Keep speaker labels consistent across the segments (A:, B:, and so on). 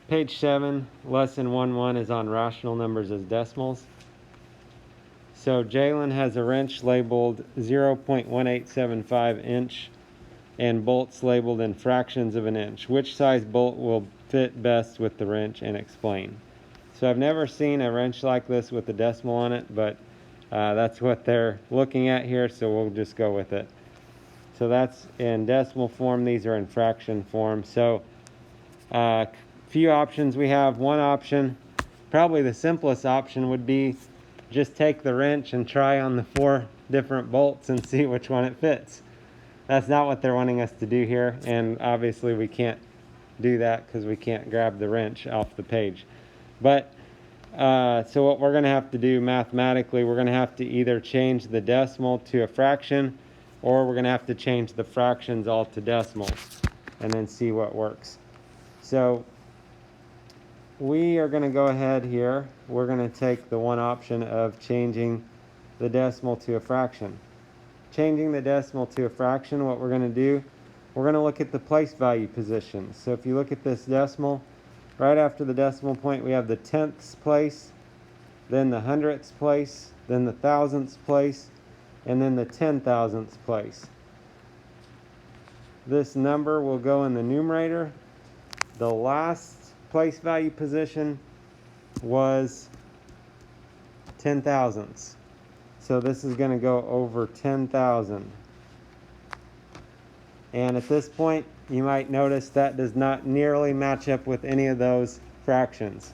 A: Page 7, lesson 1-1 is on rational numbers as decimals. So Jalen has a wrench labeled 0.1875 inch and bolts labeled in fractions of an inch. Which size bolt will fit best with the wrench, and explain. So I've never seen a wrench like this with a decimal on it, but that's what they're looking at here, so we'll just go with it. So that's in decimal form, these are in fraction form. So few options we have. One option, probably the simplest option, would be just take the wrench and try on the 4 different bolts and see which one it fits. That's not what they're wanting us to do here, and obviously we can't do that because we can't grab the wrench off the page. But so what we're going to have to do mathematically, we're going to have to either change the decimal to a fraction, or we're going to have to change the fractions all to decimals and then see what works. So we are going to go ahead here. We're going to take the one option of changing the decimal to a fraction. Changing the decimal to a fraction, what we're going to do, we're going to look at the place value positions. So if you look at this decimal, right after the decimal point we have the tenths place, then the hundredths place, then the thousandths place, and then the 10,000ths place. This number will go in the numerator. The last place value position was 10 thousandths. So this is going to go over 10,000. And at this point, you might notice that does not nearly match up with any of those fractions.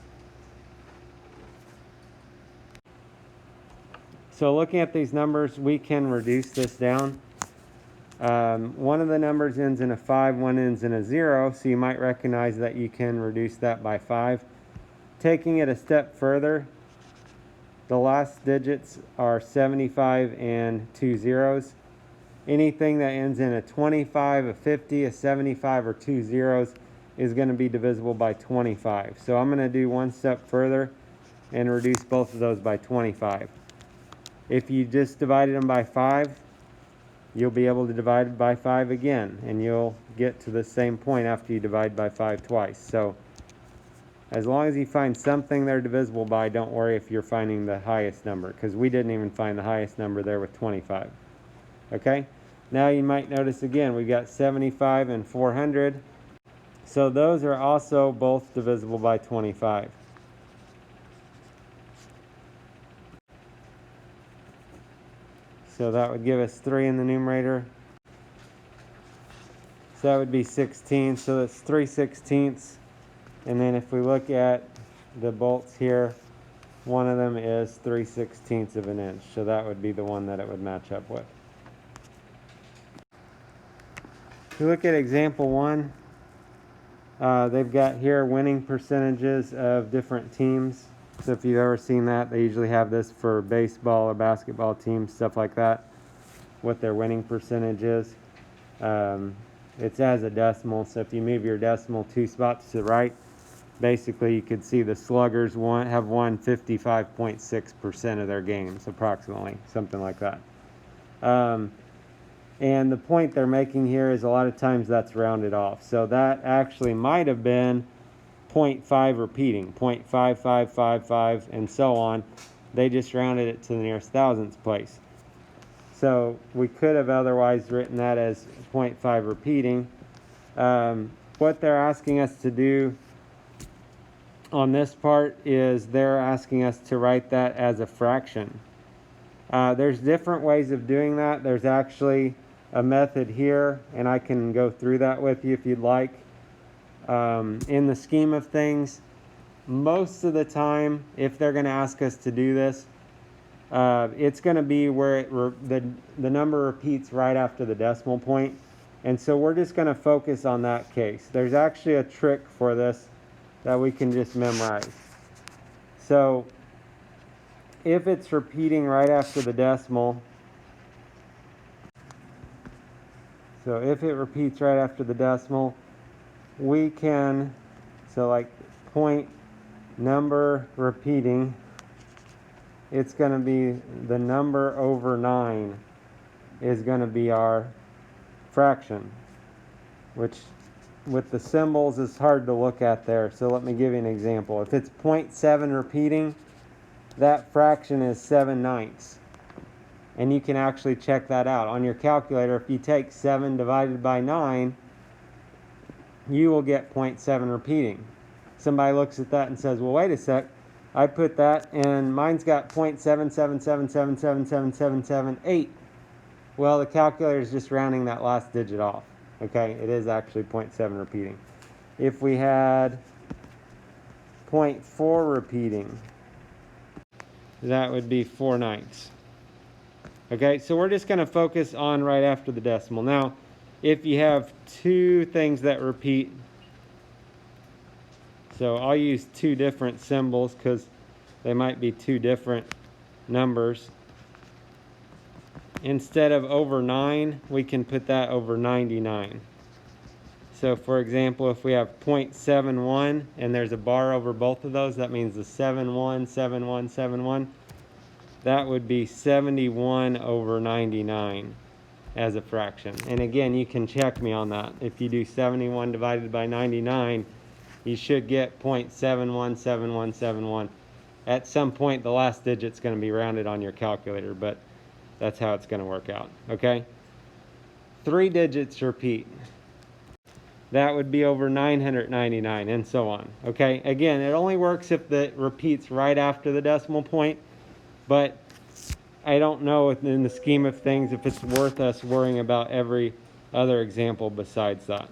A: So looking at these numbers, we can reduce this down. One of the numbers ends in a 5, one ends in a 0, so you might recognize that you can reduce that by 5. Taking it a step further, the last digits are 75 and 2 zeros. Anything that ends in a 25, a 50, a 75, or 2 zeros is going to be divisible by 25. So I'm going to do one step further and reduce both of those by 25. If you just divided them by 5, you'll be able to divide by 5 again, and you'll get to the same point after you divide by 5 twice. So as long as you find something they're divisible by, don't worry if you're finding the highest number, because we didn't even find the highest number there with 25. Okay? Now you might notice again, we've got 75 and 400. So those are also both divisible by 25. So that would give us 3 in the numerator. So that would be 16. So that's 3/16. And then if we look at the bolts here, one of them is 3/16 of an inch. So that would be the one that it would match up with. If you look at example 1, they've got here winning percentages of different teams. So if you've ever seen that, they usually have this for baseball or basketball teams, stuff like that, what their winning percentage is. It's as a decimal, so if you move your decimal 2 spots to the right, basically you could see the sluggers have won 55.6% of their games, approximately, something like that. And the point they're making here is a lot of times that's rounded off. So that actually might have been 0.5 repeating, 0.5555, and so on. They just rounded it to the nearest thousandths place. So we could have otherwise written that as 0.5 repeating. What they're asking us to do on this part is they're asking us to write that as a fraction. There's different ways of doing that. There's actually a method here, and I can go through that with you if you'd like. In the scheme of things, most of the time, if they're going to ask us to do this, it's going to be where the number repeats right after the decimal point. And so we're just going to focus on that case. There's actually a trick for this that we can just memorize. So if it's repeating right after the decimal, so if it repeats right after the decimal, we can, so like point number repeating, it's going to be the number over 9 is going to be our fraction, which with the symbols, it's hard to look at there. So let me give you an example. If it's 0.7 repeating, that fraction is 7/9. And you can actually check that out on your calculator. If you take 7 divided by 9, you will get 0.7 repeating. Somebody looks at that and says, well, wait a sec, I put that and mine's got 0.777777778. Well, the calculator is just rounding that last digit off. Okay, it is actually 0.7 repeating. If we had 0.4 repeating, that would be 4/9. Okay, so we're just going to focus on right after the decimal. Now, if you have two things that repeat, so I'll use two different symbols because they might be two different numbers. Instead of over 9, we can put that over 99. So for example, if we have 0.71 and there's a bar over both of those, that means the 71, 71, 71. That would be 71 over 99 as a fraction. And again, you can check me on that. If you do 71 divided by 99, you should get 0.717171. At some point, the last digit's going to be rounded on your calculator, but that's how it's going to work out, okay? 3 digits repeat. That would be over 999, and so on, okay? Again, it only works if it repeats right after the decimal point, but I don't know in the scheme of things if it's worth us worrying about every other example besides that.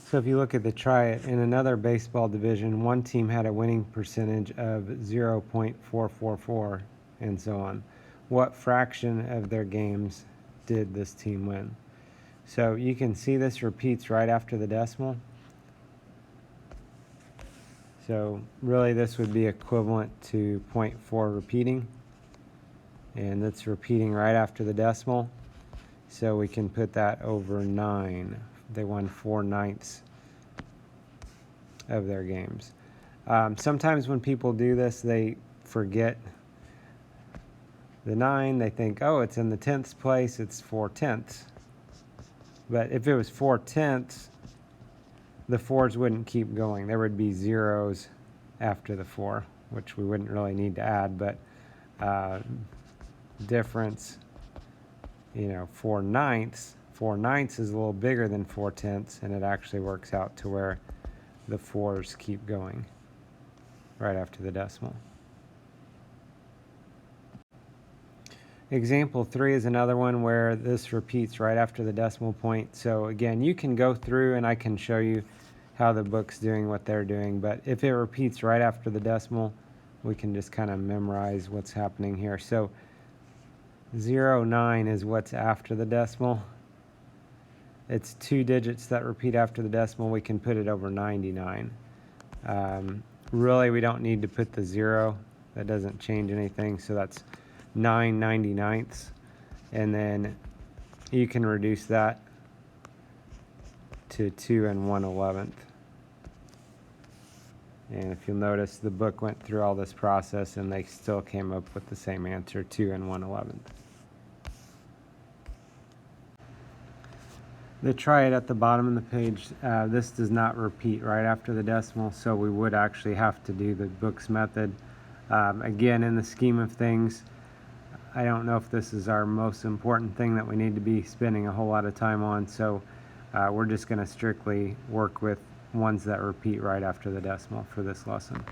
A: So if you look at the try it, in another baseball division, one team had a winning percentage of 0.444 and so on. What fraction of their games did this team win? So you can see this repeats right after the decimal. So really this would be equivalent to 0.4 repeating. And it's repeating right after the decimal. So we can put that over 9. They won 4/9 of their games. Sometimes when people do this, they forget the 9. They think, oh, it's in the 10th place, it's 4/10. But if it was 4/10, the 4s wouldn't keep going. There would be zeros after the 4, which we wouldn't really need to add, but difference, 4/9. 4/9 is a little bigger than 4/10, and it actually works out to where the 4s keep going right after the decimal. Example 3 is another one where this repeats right after the decimal point. So again, you can go through and I can show you how the book's doing what they're doing, but if it repeats right after the decimal, we can just kind of memorize what's happening here. So 0.9 is what's after the decimal. It's 2 digits that repeat after the decimal. We can put it over 99. Really, we don't need to put the 0. That doesn't change anything. So that's 9/99. And then you can reduce that to 2 1/11. And if you'll notice, the book went through all this process and they still came up with the same answer, 2 1/11. The try it at the bottom of the page, this does not repeat right after the decimal, so we would actually have to do the book's method. Again, in the scheme of things, I don't know if this is our most important thing that we need to be spending a whole lot of time on, so we're just going to strictly work with ones that repeat right after the decimal for this lesson.